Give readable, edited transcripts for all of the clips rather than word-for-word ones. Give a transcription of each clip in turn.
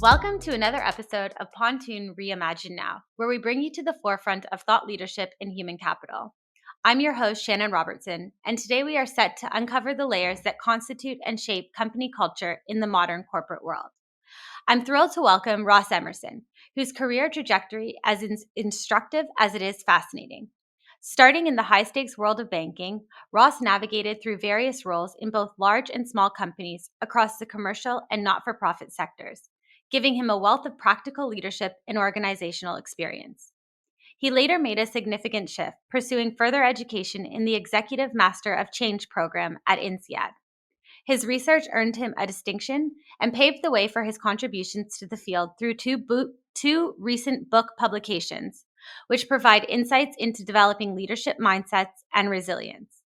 Welcome to another episode of Pontoon Reimagine Now, where we bring you to the forefront of thought leadership in human capital. I'm your host, Shannon Robertson, and today we are set to uncover the layers that constitute and shape company culture in the modern corporate world. I'm thrilled to welcome Ross Emerson, whose career trajectory is instructive as it is fascinating. Starting in the high-stakes world of banking, Ross navigated through various roles in both large and small companies across the commercial and not-for-profit sectors, giving him a wealth of practical leadership and organizational experience. He later made a significant shift, pursuing further education in the Executive Master of Change program at INSEAD. His research earned him a distinction and paved the way for his contributions to the field through two recent book publications, which provide insights into developing leadership mindsets and resilience.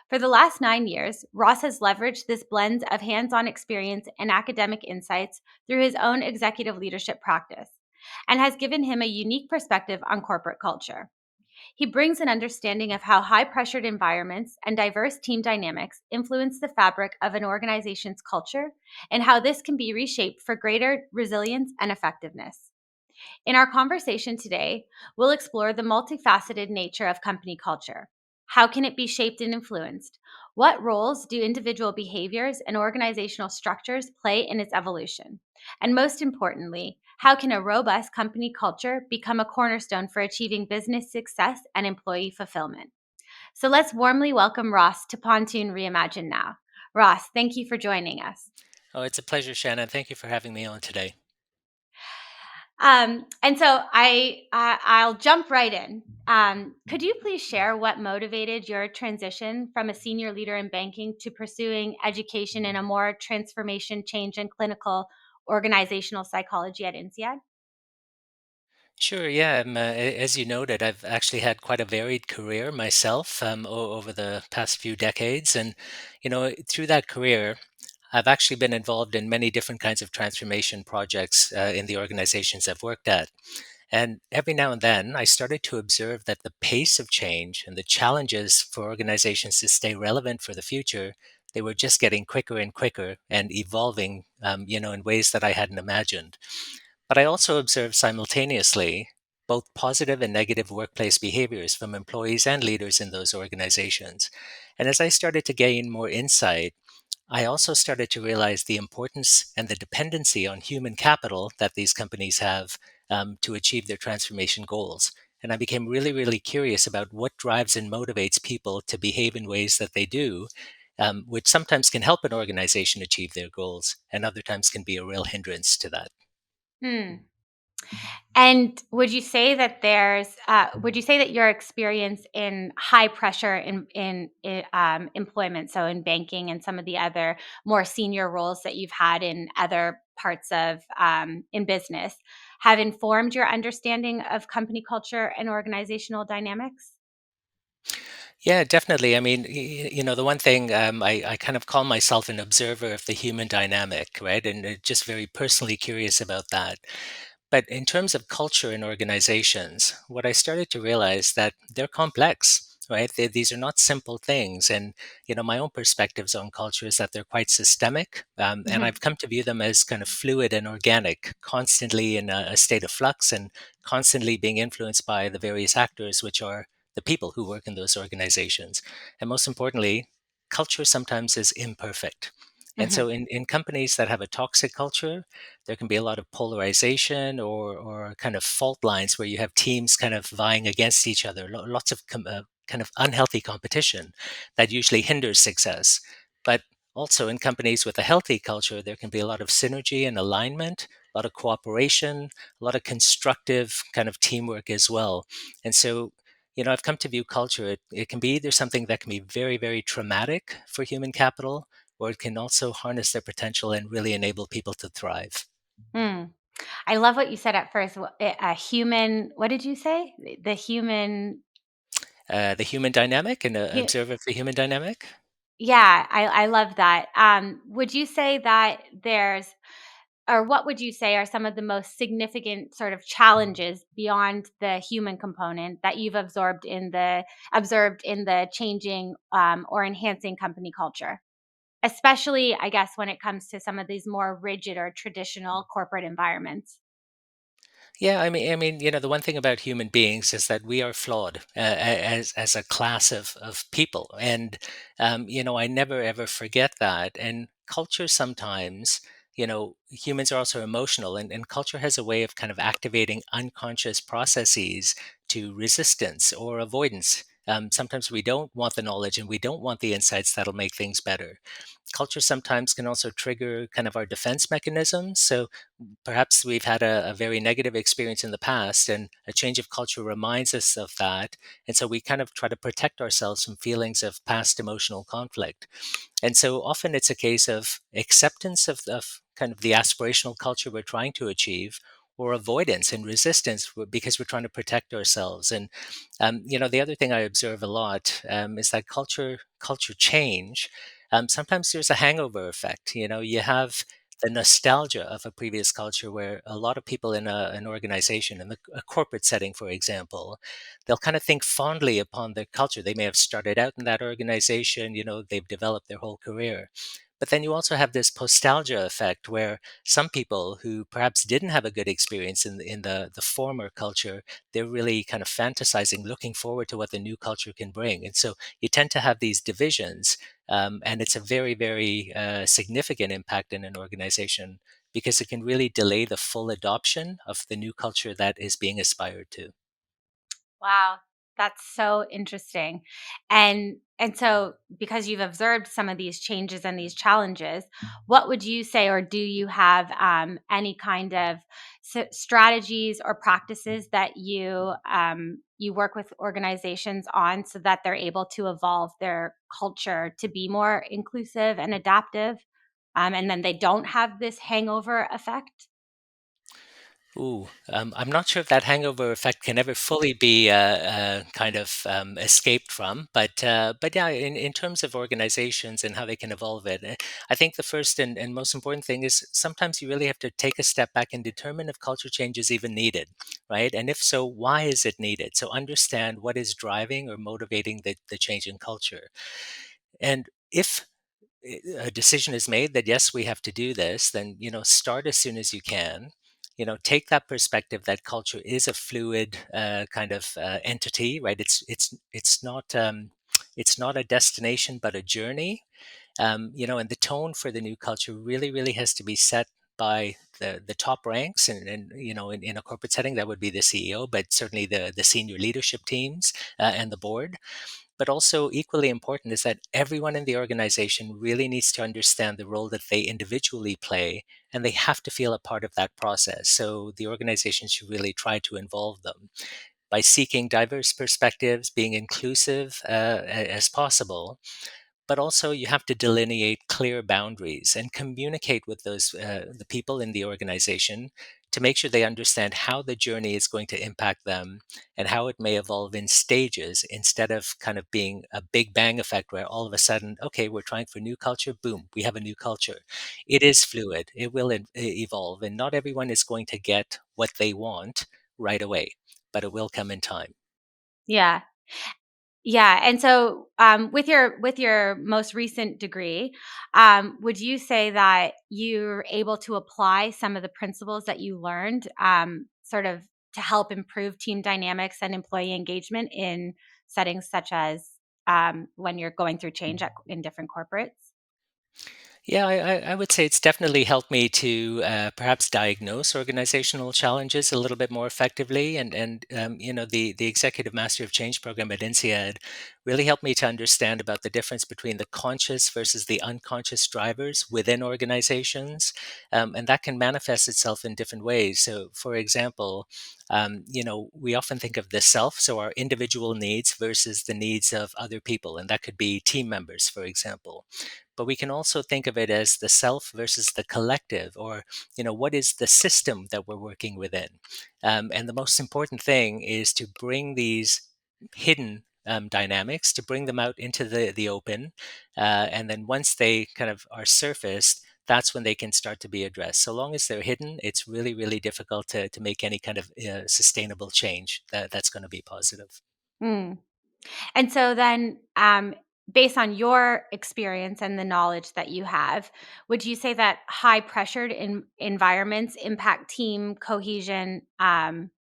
For the last 9 years, Ross has leveraged this blend of hands-on experience and academic insights through his own executive leadership practice, and has given him a unique perspective on corporate culture. He brings an understanding of how high-pressured environments and diverse team dynamics influence the fabric of an organization's culture and how this can be reshaped for greater resilience and effectiveness. In our conversation today, we'll explore the multifaceted nature of company culture. How can it be shaped and influenced? What roles do individual behaviors and organizational structures play in its evolution? And most importantly, how can a robust company culture become a cornerstone for achieving business success and employee fulfillment? So let's warmly welcome Ross to Pontoon Reimagine Now. Ross, thank you for joining us. Oh, it's a pleasure, Shannon. Thank you for having me on today. And so I'll jump right in. Could you please share what motivated your transition from a senior leader in banking to pursuing education in a more transformation, change, and clinical organizational psychology at INSEAD? Sure, yeah. As you noted, I've actually had quite a varied career myself over the past few decades. And, through that career, I've actually been involved in many different kinds of transformation projects in the organizations I've worked at. And every now and then, I started to observe that the pace of change and the challenges for organizations to stay relevant for the future, they were just getting quicker and quicker and evolving, in ways that I hadn't imagined. But I also observed simultaneously both positive and negative workplace behaviors from employees and leaders in those organizations. And as I started to gain more insight, I also started to realize the importance and the dependency on human capital that these companies have to achieve their transformation goals. And I became really, really curious about what drives and motivates people to behave in ways that they do, which sometimes can help an organization achieve their goals, and other times can be a real hindrance to that. Hmm. And would you say that your experience in high pressure in employment, so in banking and some of the other more senior roles that you've had in other parts of in business, have informed your understanding of company culture and organizational dynamics? Yeah, definitely. I mean, the one thing I kind of call myself an observer of the human dynamic, right? And just very personally curious about that. But in terms of culture in organizations, what I started to realize that they're complex, right? These are not simple things. And, my own perspectives on culture is that they're quite systemic. And Mhm. I've come to view them as kind of fluid and organic, constantly in a state of flux and constantly being influenced by the various actors, which are the people who work in those organizations. And most importantly, culture sometimes is imperfect. And Mhm. so in companies that have a toxic culture, there can be a lot of polarization or kind of fault lines where you have teams kind of vying against each other, lots of kind of unhealthy competition that usually hinders success. But also in companies with a healthy culture, there can be a lot of synergy and alignment, a lot of cooperation, a lot of constructive kind of teamwork as well. And so, I've come to view culture, it can be either something that can be very, very traumatic for human capital, or it can also harness their potential and really enable people to thrive. Mm. I love what you said at first. A human. What did you say? The human. The human dynamic and observe of the human dynamic. Yeah, I love that. Would you say that or what would you say are some of the most significant sort of challenges beyond the human component that you've observed in the changing or enhancing company culture? especially, I guess, when it comes to some of these more rigid or traditional corporate environments? Yeah, the one thing about human beings is that we are flawed as a class of people, and I never ever forget that. And culture sometimes, humans are also emotional, and culture has a way of kind of activating unconscious processes to resistance or avoidance. Sometimes we don't want the knowledge and we don't want the insights that'll make things better. Culture sometimes can also trigger kind of our defense mechanisms. So perhaps we've had a very negative experience in the past, and a change of culture reminds us of that. And so we kind of try to protect ourselves from feelings of past emotional conflict. And so often it's a case of acceptance of kind of the aspirational culture we're trying to achieve, or avoidance and resistance because we're trying to protect ourselves. And the other thing I observe a lot is that culture change. Sometimes there's a hangover effect. You have the nostalgia of a previous culture where a lot of people in an organization, in a corporate setting, for example, they'll kind of think fondly upon their culture. They may have started out in that organization, they've developed their whole career. But then you also have this nostalgia effect where some people who perhaps didn't have a good experience in the former culture, they're really kind of fantasizing, looking forward to what the new culture can bring. And so you tend to have these divisions, and it's a very, very significant impact in an organization because it can really delay the full adoption of the new culture that is being aspired to. Wow, that's so interesting. And so because you've observed some of these changes and these challenges, what would you say, or do you have any kind of strategies or practices that you work with organizations on so that they're able to evolve their culture to be more inclusive and adaptive, and then they don't have this hangover effect? Ooh, I'm not sure if that hangover effect can ever fully be kind of escaped from, but yeah, in terms of organizations and how they can evolve it, I think the first and most important thing is sometimes you really have to take a step back and determine if culture change is even needed, right? And if so, why is it needed? So understand what is driving or motivating the change in culture. And if a decision is made that yes, we have to do this, then start as soon as you can. Take that perspective that culture is a fluid kind of entity, right? It's not a destination but a journey. And the tone for the new culture really, really has to be set by the top ranks, and in a corporate setting that would be the CEO, but certainly the senior leadership teams and the board. But also, equally important is that everyone in the organization really needs to understand the role that they individually play, and they have to feel a part of that process. So, the organization should really try to involve them by seeking diverse perspectives, being inclusive as possible, but also you have to delineate clear boundaries and communicate with those the people in the organization to make sure they understand how the journey is going to impact them and how it may evolve in stages instead of kind of being a big bang effect where all of a sudden, okay, we're trying for new culture, boom, we have a new culture. It is fluid, it will evolve, and not everyone is going to get what they want right away, but it will come in time. Yeah. Yeah, and so, with your most recent degree, would you say that you're able to apply some of the principles that you learned, sort of to help improve team dynamics and employee engagement in settings such as, when you're going through change in different corporates? Yeah, I would say it's definitely helped me to perhaps diagnose organizational challenges a little bit more effectively, and the Executive Master of Change program at INSEAD really helped me to understand about the difference between the conscious versus the unconscious drivers within organizations, and that can manifest itself in different ways. So, for example, we often think of the self, so our individual needs versus the needs of other people, and that could be team members, for example. But we can also think of it as the self versus the collective, or what is the system that we're working within. And the most important thing is to bring these hidden dynamics, to bring them out into the open, and then once they kind of are surfaced, that's when they can start to be addressed. So long as they're hidden, it's really, really difficult to make any kind of sustainable change that's going to be positive. Mm. And so then, based on your experience and the knowledge that you have, would you say that high pressured environments impact team cohesion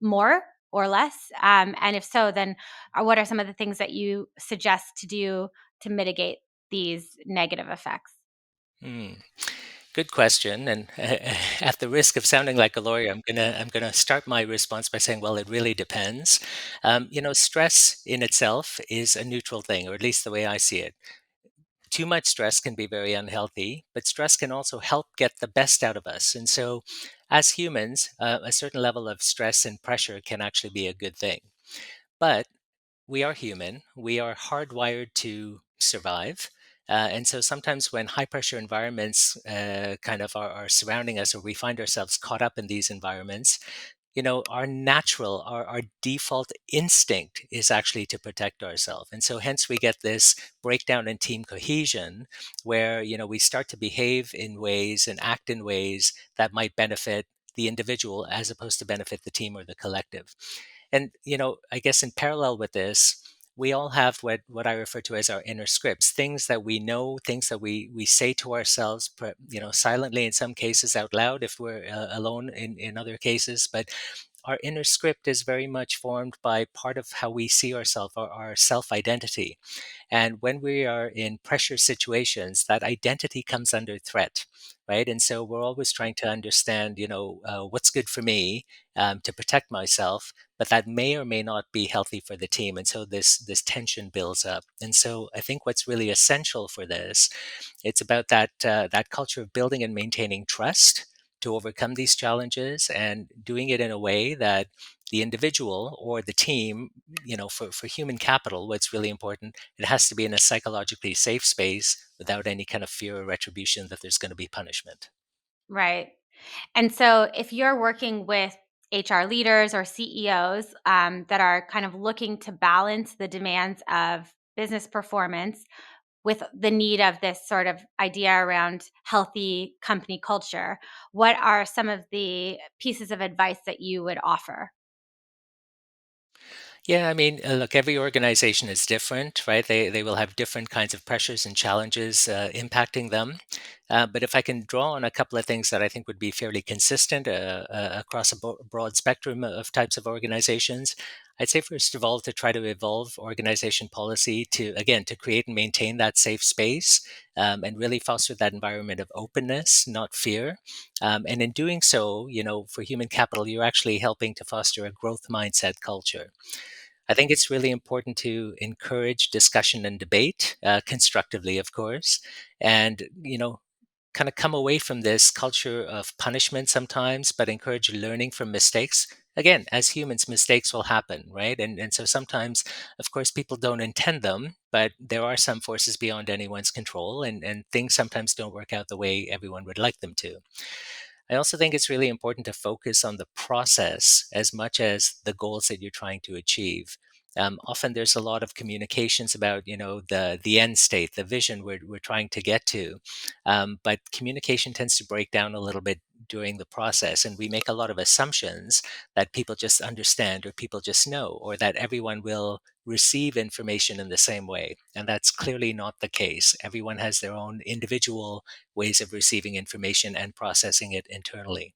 more or less? And if so, then what are some of the things that you suggest to do to mitigate these negative effects? Hmm. Good question. And at the risk of sounding like a lawyer, I'm gonna start my response by saying, well, it really depends. Stress in itself is a neutral thing, or at least the way I see it. Too much stress can be very unhealthy, but stress can also help get the best out of us. And so, as humans, a certain level of stress and pressure can actually be a good thing. But we are human. We are hardwired to survive. And so sometimes when high pressure environments kind of are surrounding us, or we find ourselves caught up in these environments, our natural, our default instinct is actually to protect ourselves. And so hence we get this breakdown in team cohesion where, we start to behave in ways and act in ways that might benefit the individual as opposed to benefit the team or the collective. And I guess in parallel with this, we all have what I refer to as our inner scripts, things that we know, things that we say to ourselves, silently in some cases, out loud if we're alone in other cases. But our inner script is very much formed by part of how we see ourselves, our self identity. And when we are in pressure situations, that identity comes under threat, right? And so we're always trying to understand, what's good for me to protect myself, but that may or may not be healthy for the team. And so this tension builds up. And so I think what's really essential for this, it's about that culture of building and maintaining trust to overcome these challenges and doing it in a way that the individual or the team, for human capital, what's really important, it has to be in a psychologically safe space without any kind of fear or retribution that there's going to be punishment. Right. And so, if you're working with HR leaders or CEOs that are kind of looking to balance the demands of business performance with the need of this sort of idea around healthy company culture, what are some of the pieces of advice that you would offer? Yeah, I mean, look, every organization is different, right? They will have different kinds of pressures and challenges impacting them. But if I can draw on a couple of things that I think would be fairly consistent across a broad spectrum of types of organizations, I'd say first of all to try to evolve organization policy to again to create and maintain that safe space and really foster that environment of openness, not fear. And in doing so, for human capital, you're actually helping to foster a growth mindset culture. I think it's really important to encourage discussion and debate constructively, of course, and kind of come away from this culture of punishment sometimes, but encourage learning from mistakes. Again, as humans, mistakes will happen, right? And so sometimes, of course, people don't intend them, but there are some forces beyond anyone's control, and things sometimes don't work out the way everyone would like them to. I also think it's really important to focus on the process as much as the goals that you're trying to achieve. Often there's a lot of communications about the end state, the vision we're trying to get to, but communication tends to break down a little bit during the process, and we make a lot of assumptions that people just understand or people just know or that everyone will receive information in the same way, and that's clearly not the case. Everyone has their own individual ways of receiving information and processing it internally.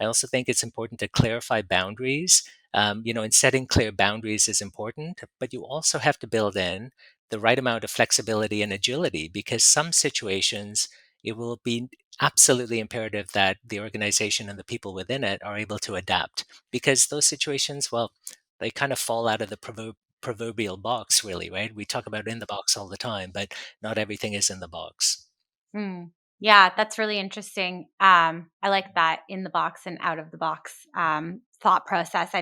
I also think it's important to clarify boundaries. And setting clear boundaries is important, but you also have to build in the right amount of flexibility and agility because some situations it will be absolutely imperative that the organization and the people within it are able to adapt because those situations, well, they kind of fall out of the proverbial box, really, right? We talk about in the box all the time, but not everything is in the box. Mm. Yeah, that's really interesting. I like that in the box and out of the box thought process.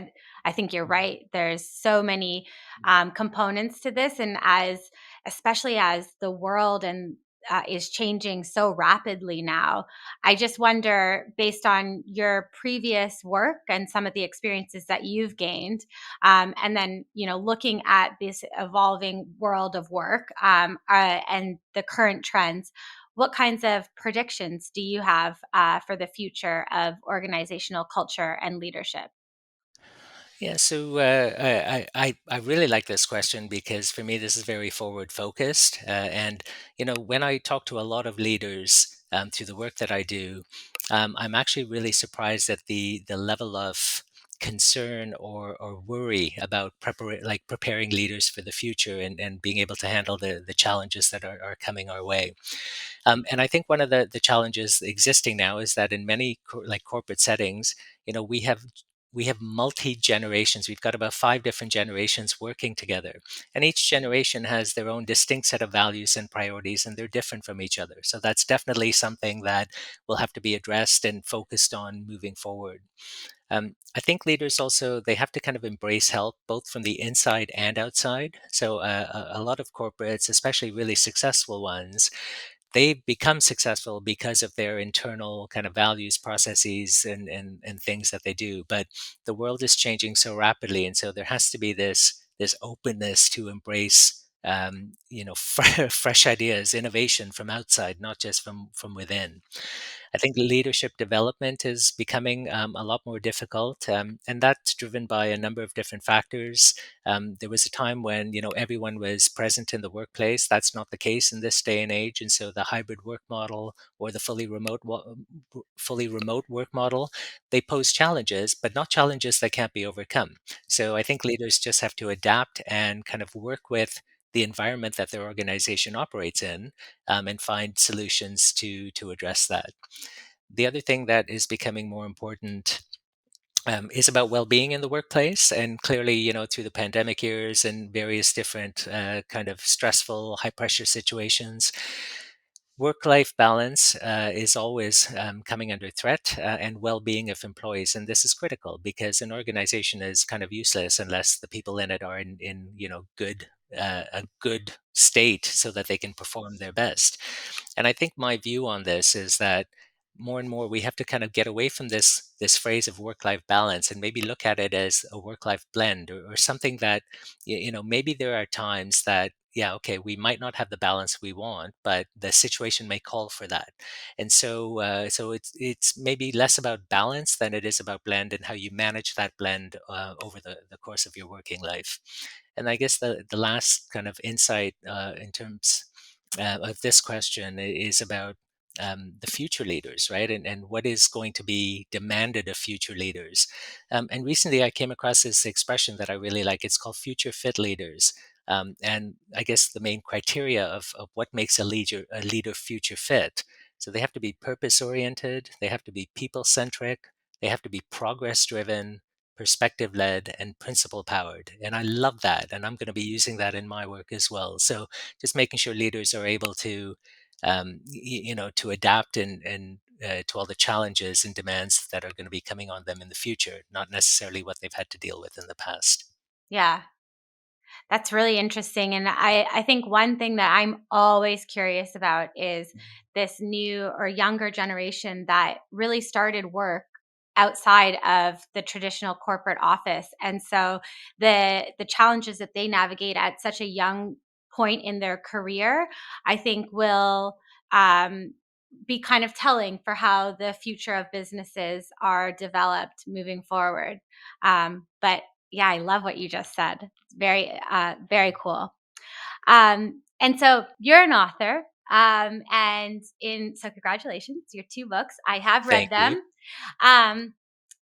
I think you're right. There's so many components to this, and especially as the world and is changing so rapidly now, I just wonder, based on your previous work and some of the experiences that you've gained, and then looking at this evolving world of work and the current trends, what kinds of predictions do you have for the future of organizational culture and leadership? Yeah, so I really like this question because for me this is very forward focused, and when I talk to a lot of leaders through the work that I do, I'm actually really surprised at the level of concern or worry about preparing leaders for the future and being able to handle the challenges that are coming our way. And I think one of the challenges existing now is that in many corporate settings, we have multi generations. We've got about five different generations working together, and each generation has their own distinct set of values and priorities, and they're different from each other. So that's definitely something that will have to be addressed and focused on moving forward. I think leaders also they have to kind of embrace help both from the inside and outside. So a lot of corporates, especially really successful ones, they become successful because of their internal kind of values, processes, and things that they do. But the world is changing so rapidly, and so there has to be this openness to embrace fresh ideas, innovation from outside, not just from within. I think leadership development is becoming a lot more difficult, and that's driven by a number of different factors. There was a time when everyone was present in the workplace. That's not the case in this day and age, and so the hybrid work model or the fully remote work model, they pose challenges, but not challenges that can't be overcome. So I think leaders just have to adapt and kind of work with the environment that their organization operates in, and find solutions to address that. The other thing that is becoming more important is about well-being in the workplace, and clearly, through the pandemic years and various different kind of stressful, high-pressure situations, work-life balance is always coming under threat, and well-being of employees, and this is critical because an organization is kind of useless unless the people in it are in good a good state so that they can perform their best. And I think my view on this is that more and more we have to kind of get away from this phrase of work-life balance and maybe look at it as a work-life blend, or something that maybe there are times that, yeah, okay, we might not have the balance we want, but the situation may call for that. And so it's maybe less about balance than it is about blend and how you manage that blend over the course of your working life. And I guess the last kind of insight in terms of this question is about the future leaders, right? And what is going to be demanded of future leaders. And recently I came across this expression that I really like. It's called future fit leaders. And I guess the main criteria of what makes a leader future fit. So they have to be purpose oriented, they have to be people centric, they have to be progress driven, perspective led, and principle powered. And I love that. And I'm going to be using that in my work as well. So just making sure leaders are able to, to adapt and to all the challenges and demands that are going to be coming on them in the future, not necessarily what they've had to deal with in the past. Yeah. That's really interesting. And I think one thing that I'm always curious about is this new or younger generation that really started work outside of the traditional corporate office. And so the challenges that they navigate at such a young point in their career, I think will um, be kind of telling for how the future of businesses are developed moving forward. But yeah, I love what you just said. It's very cool. And so you're an author. So congratulations, your two books. I have read Thank you. them. Um,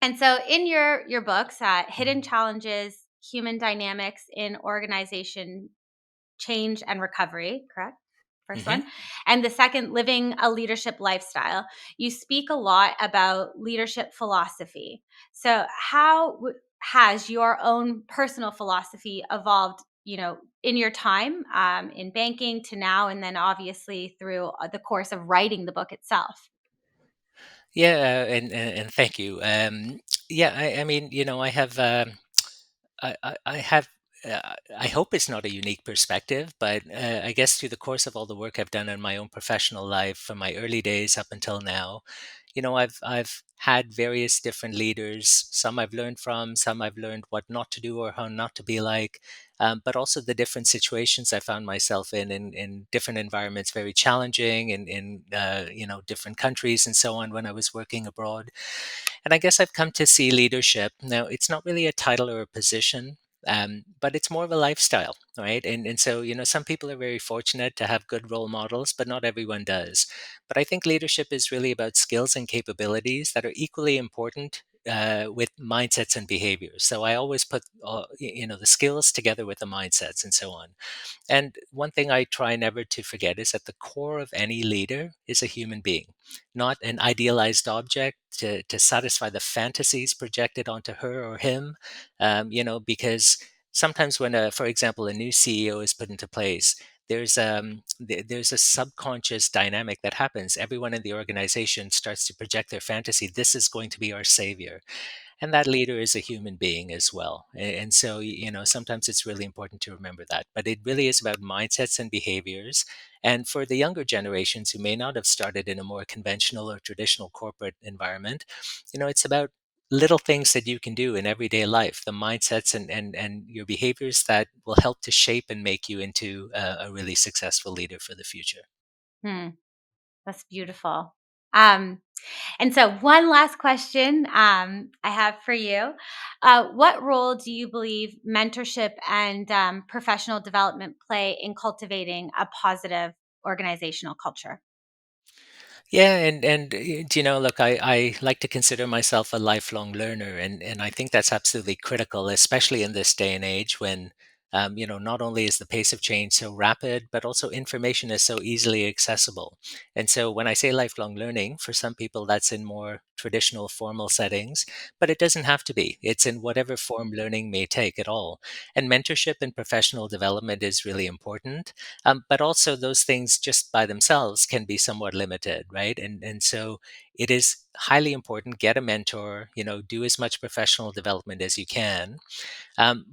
and so in your books, Hidden Challenges, Human Dynamics in Organization Change and Recovery, correct? First Hmm. one. And the second, Living a Leadership Lifestyle. You speak a lot about leadership philosophy. So, has your own personal philosophy evolved, in your time in banking to now, and then obviously through the course of writing the book itself? Yeah, and thank you. Yeah, I mean, I have. I have. I hope it's not a unique perspective, but I guess through the course of all the work I've done in my own professional life, from my early days up until now, I've had various different leaders. Some I've learned from, some I've learned what not to do or how not to be like, but also the different situations I found myself in different environments, very challenging in different countries and so on when I was working abroad. And I guess I've come to see leadership. Now, it's not really a title or a position, but it's more of a lifestyle, right? And so, some people are very fortunate to have good role models, but not everyone does. But I think leadership is really about skills and capabilities that are equally important. With mindsets and behaviors. So I always put, the skills together with the mindsets and so on. And one thing I try never to forget is at the core of any leader is a human being, not an idealized object to satisfy the fantasies projected onto her or him. Because sometimes when, for example, a new CEO is put into place, there's a subconscious dynamic that happens. Everyone in the organization starts to project their fantasy. This is going to be our savior, and that leader is a human being as well. And so, sometimes it's really important to remember that. But it really is about mindsets and behaviors. And for the younger generations who may not have started in a more conventional or traditional corporate environment, it's about little things that you can do in everyday life, the mindsets and your behaviors that will help to shape and make you into a really successful leader for the future. Hmm, that's beautiful. Um, And so, one last question I have for you. What role do you believe mentorship and professional development play in cultivating a positive organizational culture? Yeah, look, I like to consider myself a lifelong learner, and I think that's absolutely critical, especially in this day and age when, not only is the pace of change so rapid, but also information is so easily accessible. And so when I say lifelong learning, for some people that's in more traditional formal settings, but it doesn't have to be. It's in whatever form learning may take at all. And mentorship and professional development is really important, but also those things just by themselves can be somewhat limited, right? And so it is highly important. Get a mentor. Do as much professional development as you can,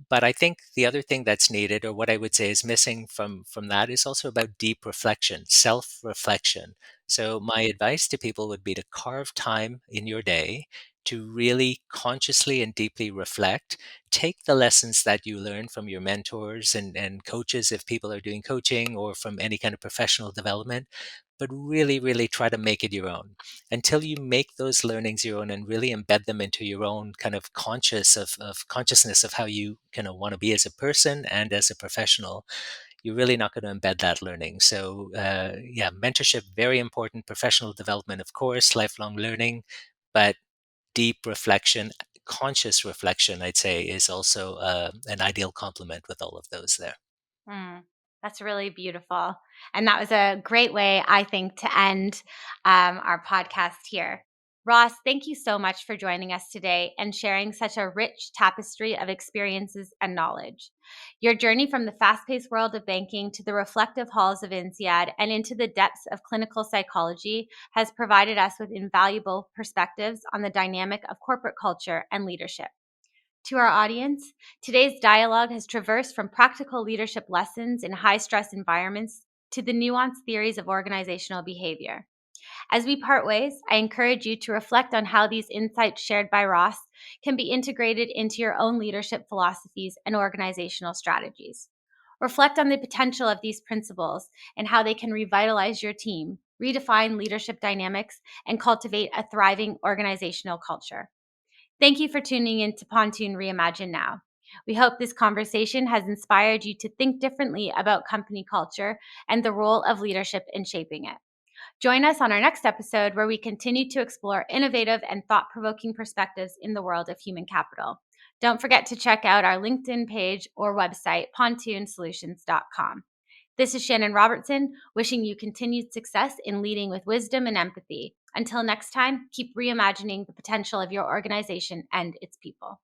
but I think the other thing that's needed, or what I would say is missing from that, is also about deep reflection, self-reflection. So my advice to people would be to carve time in your day to really consciously and deeply reflect. Take the lessons that you learn from your mentors and coaches, if people are doing coaching, or from any kind of professional development, but really, really try to make it your own until you make those learnings your own and really embed them into your own kind of of consciousness of how you kind of want to be as a person and as a professional. You're really not going to embed that learning. So yeah, mentorship, very important. Professional development, of course, lifelong learning, but deep reflection, conscious reflection, I'd say, is also an ideal complement with all of those there. Mm, that's really beautiful. And that was a great way, I think, to end our podcast here. Ross, thank you so much for joining us today and sharing such a rich tapestry of experiences and knowledge. Your journey from the fast paced world of banking to the reflective halls of INSEAD and into the depths of clinical psychology has provided us with invaluable perspectives on the dynamic of corporate culture and leadership. To our audience, today's dialogue has traversed from practical leadership lessons in high stress environments to the nuanced theories of organizational behavior. As we part ways, I encourage you to reflect on how these insights shared by Ross can be integrated into your own leadership philosophies and organizational strategies. Reflect on the potential of these principles and how they can revitalize your team, redefine leadership dynamics, and cultivate a thriving organizational culture. Thank you for tuning in to Pontoon Reimagine Now. We hope this conversation has inspired you to think differently about company culture and the role of leadership in shaping it. Join us on our next episode where we continue to explore innovative and thought provoking perspectives in the world of human capital. Don't forget to check out our LinkedIn page or website, pontoonsolutions.com. This is Shannon Robertson, wishing you continued success in leading with wisdom and empathy. Until next time, keep reimagining the potential of your organization and its people.